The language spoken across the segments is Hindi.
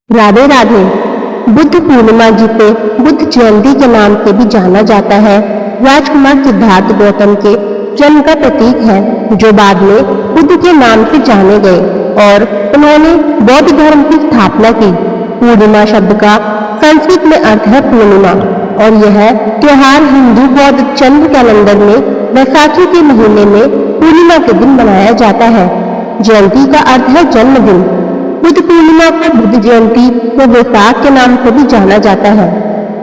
राधे राधे। बुद्ध पूर्णिमा जिसे बुद्ध जयंती के नाम से भी जाना जाता है, राजकुमार सिद्धार्थ गौतम के जन्म का प्रतीक है, जो बाद में बुद्ध के नाम से जाने गए और उन्होंने बौद्ध धर्म की स्थापना की। पूर्णिमा शब्द का संस्कृत में अर्थ है पूर्णिमा और यह त्योहार हिंदू बौद्ध चंद्र कैलेंडर में वैसाखी के महीने में पूर्णिमा के दिन मनाया जाता है। जयंती का अर्थ है जन्मदिन। बुद्ध पूर्णिमा को बुद्ध जयंती या वैसाख के नाम से भी जाना जाता है।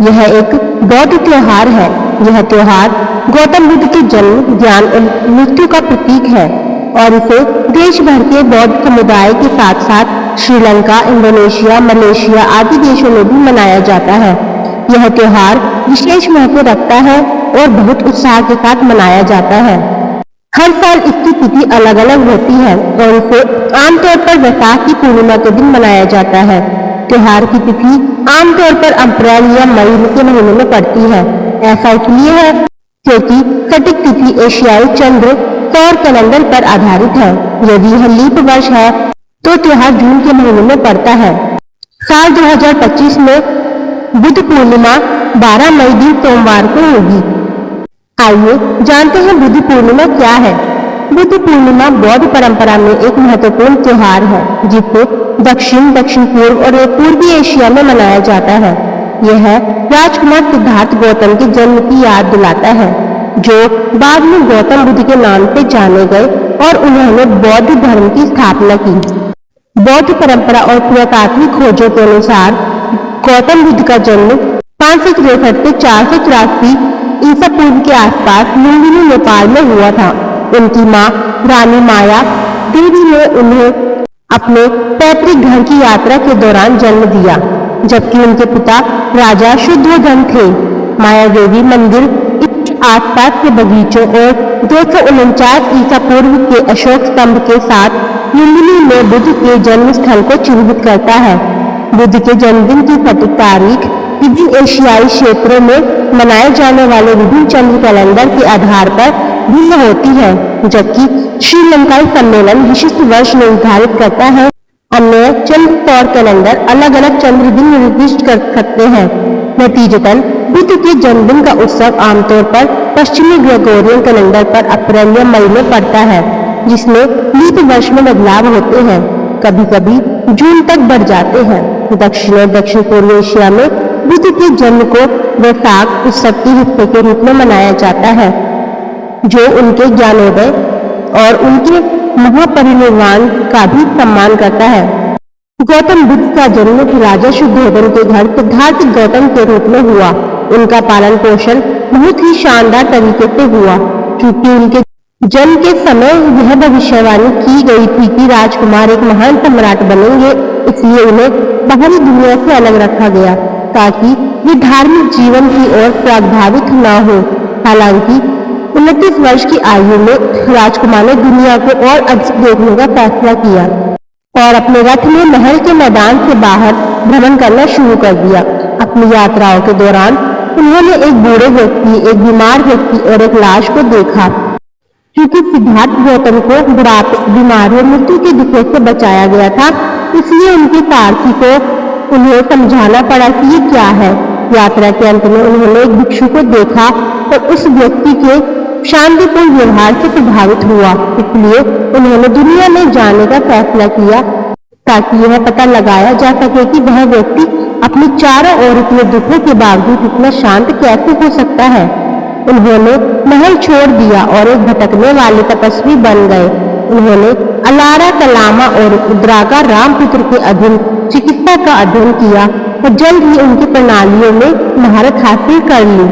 यह एक बौद्ध त्योहार है। यह त्योहार गौतम बुद्ध के जन्म, ज्ञान और मृत्यु का प्रतीक है और इसे देश भर के बौद्ध समुदाय के साथ साथ श्रीलंका, इंडोनेशिया, मलेशिया आदि देशों में भी मनाया जाता है। यह त्योहार विशेष महत्व रखता है और बहुत उत्साह के साथ मनाया जाता है। हर साल इसकी तिथि अलग अलग होती है और इसे आमतौर पर वैसाख की पूर्णिमा के दिन मनाया जाता है। त्योहार की तिथि आमतौर पर अप्रैल या मई के महीने में पड़ती है। ऐसा इसलिए है क्योंकि सटीक तिथि एशियाई चंद्र सौर कैलेंडर पर आधारित है। यदि यह लीप वर्ष है तो त्योहार जून के महीने में पड़ता है। साल 2025 में बुद्ध पूर्णिमा 12 मई दिन सोमवार को होगी। आइए जानते हैं बुद्ध पूर्णिमा क्या है। बुद्ध पूर्णिमा बौद्ध परंपरा में एक महत्वपूर्ण त्योहार है, जिसे दक्षिण पूर्व और पूर्वी एशिया में मनाया जाता है। यह राजकुमार सिद्धार्थ गौतम के जन्म की याद दिलाता है, जो बाद में गौतम बुद्ध के नाम से जाने गए और उन्होंने बौद्ध धर्म की स्थापना की। बौद्ध परंपरा और पुरातात्विक खोजों के अनुसार गौतम बुद्ध का जन्म 563 से 484 ईसा पूर्व के आसपास लुम्बिनी, नेपाल में हुआ था। उनकी मां रानी माया देवी ने उन्हें अपने पैतृक घर की यात्रा के दौरान जन्म दिया, जबकि उनके पिता राजा शुद्धोधन थे। माया देवी मंदिर इसके आसपास के बगीचों और 249 ईसा पूर्व के अशोक स्तंभ के साथ लुम्बिनी में बुद्ध के जन्म स्थल को चिन्हित करता है। बुद्ध के जन्मदिन की सटीक तारीख विभिन्न एशियाई क्षेत्रों में मनाए जाने वाले विभिन्न चंद्र कैलेंडर के आधार पर भिन्न होती है, जबकि श्रीलंकाई सम्मेलन विशिष्ट वर्ष निर्धारित करता है। अन्य चंद्र सौर कैलेंडर अलग अलग चंद्र दिन निर्दिष्ट कर सकते हैं। नतीजतन बुद्ध के जन्मदिन का उत्सव आमतौर पर पश्चिमी ग्रेगोरियन कैलेंडर पर अप्रैल या मई में पड़ता है, जिसमें लीप वर्ष में बदलाव होते हैं, कभी कभी जून तक बढ़ जाते हैं। दक्षिण और दक्षिण पूर्व एशिया में बुद्ध के जन्म को वैसाख उत्सव के हिस्से के रूप में मनाया जाता है, जो उनके ज्ञानोदय और उनके महापरिनिर्वाण का भी सम्मान करता है। गौतम बुद्ध का जन्म राजा शुद्धोधन के घर सिद्धार्थ गौतम के रूप में हुआ। उनका पालन पोषण बहुत ही शानदार तरीके से हुआ, क्योंकि उनके जन्म के समय यह भविष्यवाणी की गई थी कि राजकुमार एक महान सम्राट बनेंगे, इसलिए उन्हें बाहरी दुनिया से अलग रखा गया ताकि वे धार्मिक जीवन की ओर प्रभावित न हो। हालांकि 29 वर्ष की आयु में राजकुमार ने दुनिया को और अधिक देखने का फैसला किया और अपने रथ में महल के मैदान से बाहर भ्रमण करना शुरू कर दिया। अपनी यात्राओं के दौरान उन्होंने एक बूढ़े व्यक्ति, एक बीमार व्यक्ति और एक लाश को देखा। क्योंकि सिद्धार्थ गौतम को बुढ़ापे, बीमारी और मृत्यु के दुखों से बचाया गया था, इसलिए उनके सारथी को उन्हें समझाना पड़ा कि ये क्या है। यात्रा के अंत में उन्होंने एक भिक्षु को देखा और उस व्यक्ति के शांतिपूर्ण व्यवहार से प्रभावित हुआ, इसलिए उन्होंने दुनिया में जाने का फैसला किया ताकि यह पता लगाया जा सके कि वह व्यक्ति अपने चारों ओर इतने दुखों के बावजूद इतना शांत कैसे हो सकता है। उन्होंने महल छोड़ दिया और एक भटकने वाले तपस्वी बन गए। उन्होंने अलारा कलामा और उद्राका रामपुत्र के अधीन चिकित्सा का अध्ययन किया और जल्द ही उनकी प्रणालियों में महारत हासिल कर ली।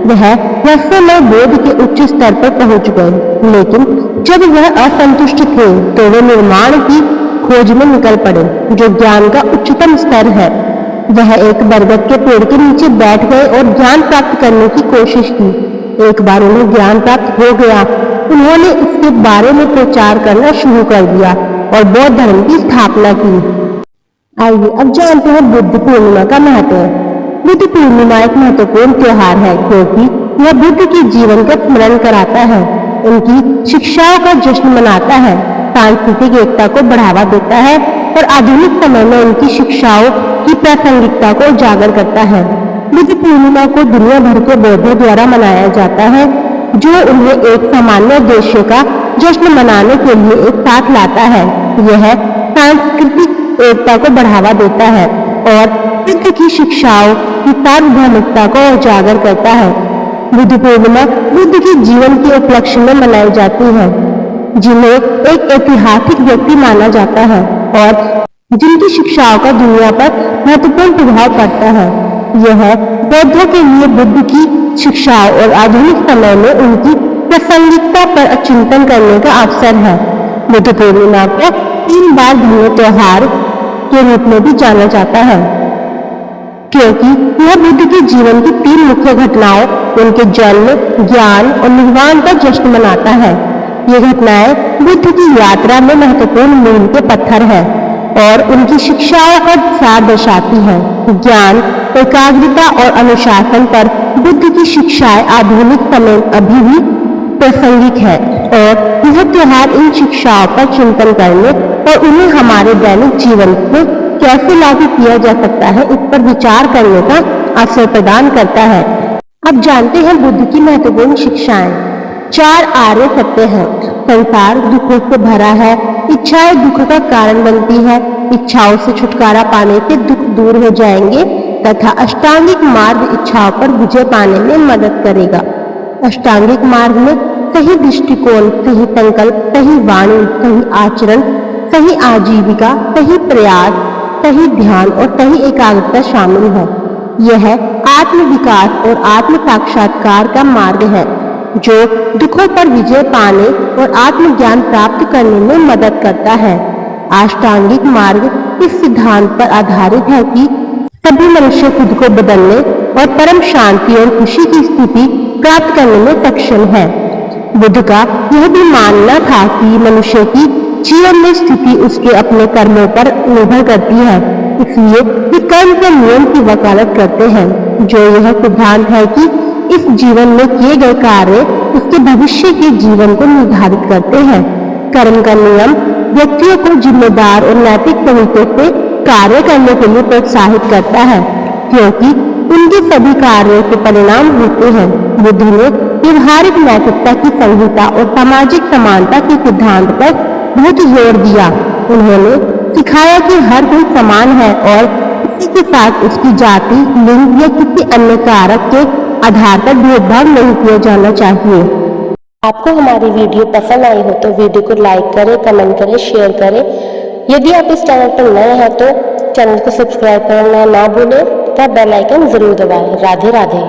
वह रहस्यमय बोध के उच्च स्तर पर पहुंच गए, लेकिन जब वह असंतुष्ट थे तो वे निर्माण की खोज में निकल पड़े, जो ज्ञान का उच्चतम स्तर है। वह एक बरगद के पेड़ के नीचे बैठ गए और ज्ञान प्राप्त करने की कोशिश की। एक बार उन्हें ज्ञान प्राप्त हो गया, उन्होंने इसके बारे में प्रचार करना शुरू कर दिया और बौद्ध धर्म की स्थापना की। आइए अब जानते हैं बुद्ध पूर्णिमा का महत्व। बुद्ध पूर्णिमा एक महत्वपूर्ण त्योहार है क्योंकि यह बुद्ध के जीवन का स्मरण कराता है, उनकी शिक्षाओं का जश्न मनाता है, सांस्कृतिक एकता को बढ़ावा देता है और आधुनिक समय में उनकी शिक्षाओं की प्रासंगिकता को उजागर करता है। बुद्ध पूर्णिमा को दुनिया भर के बौद्धों द्वारा मनाया जाता है, जो उन्हें एक सामान्य उद्देश्य का जश्न मनाने के लिए एक साथ लाता है। यह सांस्कृतिक एकता को बढ़ावा देता है और बुद्ध की शिक्षाओं की सार्वभौमिकता को उजागर करता है। बुद्ध पूर्णिमा बुद्ध के जीवन के उपलक्ष्य में मनाई जाती है, जिन्हें एक ऐतिहासिक व्यक्ति माना जाता है और जिनकी शिक्षाओं का दुनिया पर महत्वपूर्ण प्रभाव पड़ता है। यह बौद्धों के लिए बुद्ध की शिक्षाओं और आधुनिक समय में उनकी प्रासंगिकता पर चिंतन करने का अवसर है। बुद्ध पूर्णिमा को 3 बार धर्म त्योहार के रूप में भी जाना जाता है, क्योंकि यह बुद्ध के जीवन की 3 मुख्य घटनाओं, उनके जन्म, ज्ञान और निर्वाण का जश्न मनाता है। ये घटनाएं बुद्ध की यात्रा में महत्वपूर्ण मील के पत्थर है और उनकी शिक्षाओं का सार दर्शाती है। ज्ञान, एकाग्रता और अनुशासन पर बुद्ध की शिक्षाएं आधुनिक समय अभी भी प्रासंगिक है और यह त्योहार इन शिक्षाओं पर चिंतन करने और उन्हें हमारे दैनिक जीवन में कैसे लागू किया जा सकता है, इस पर विचार करने का अवसर प्रदान करता है। अब जानते हैं बुद्ध की महत्वपूर्ण शिक्षाएं। 4 आर्य सत्य हैं। संसार दुखों से भरा है, इच्छाएं दुख का कारण बनती है, इच्छाओं से छुटकारा पाने से दुख दूर हो जाएंगे तथा अष्टांगिक मार्ग इच्छाओं पर विजय पाने में मदद करेगा। अष्टांगिक मार्ग में सही दृष्टिकोण, सही संकल्प, सही वाणी, सही आचरण, सही आजीविका, सही प्रयास, सही ध्यान और सही एकाग्रता शामिल है। यह आत्म विकास और आत्म साक्षात्कार का मार्ग है, जो दुखों पर विजय पाने और आत्मज्ञान प्राप्त करने में मदद करता है। अष्टांगिक मार्ग इस सिद्धांत पर आधारित है कि सभी मनुष्य खुद को बदलने और परम शांति और खुशी की स्थिति प्राप्त करने में सक्षम है। बुद्ध का यह भी मानना था कि मनुष्य की जीवन में स्थिति उसके अपने कर्मों पर निर्भर करती है, इसलिए वे कर्म के नियम की वकालत करते हैं, जो यह सिद्धांत है कि इस जीवन में किए गए कार्य उसके भविष्य के जीवन को निर्धारित करते हैं। कर्म का नियम व्यक्तियों को जिम्मेदार और नैतिक तरीके से कार्य करने के लिए प्रोत्साहित करता है, क्योंकि उनके सभी कार्यों के परिणाम होते हैं। बुद्ध ने व्यवहारिक नैतिकता की संहिता और सामाजिक समानता के सिद्धांत पर बहुत जोर दिया। उन्होंने सिखाया कि हर कोई समान है और किसी के साथ उसकी जाति, लिंग या किसी अन्य कारक के आधार पर भेदभाव नहीं किया जाना चाहिए। आपको हमारी वीडियो पसंद आई हो तो वीडियो को लाइक करें, कमेंट करें, शेयर करें। यदि आप इस चैनल पर नए हैं तो चैनल को सब्सक्राइब करना ना भूलें तथा बेल आइकन जरूर दबाएं। राधे राधे।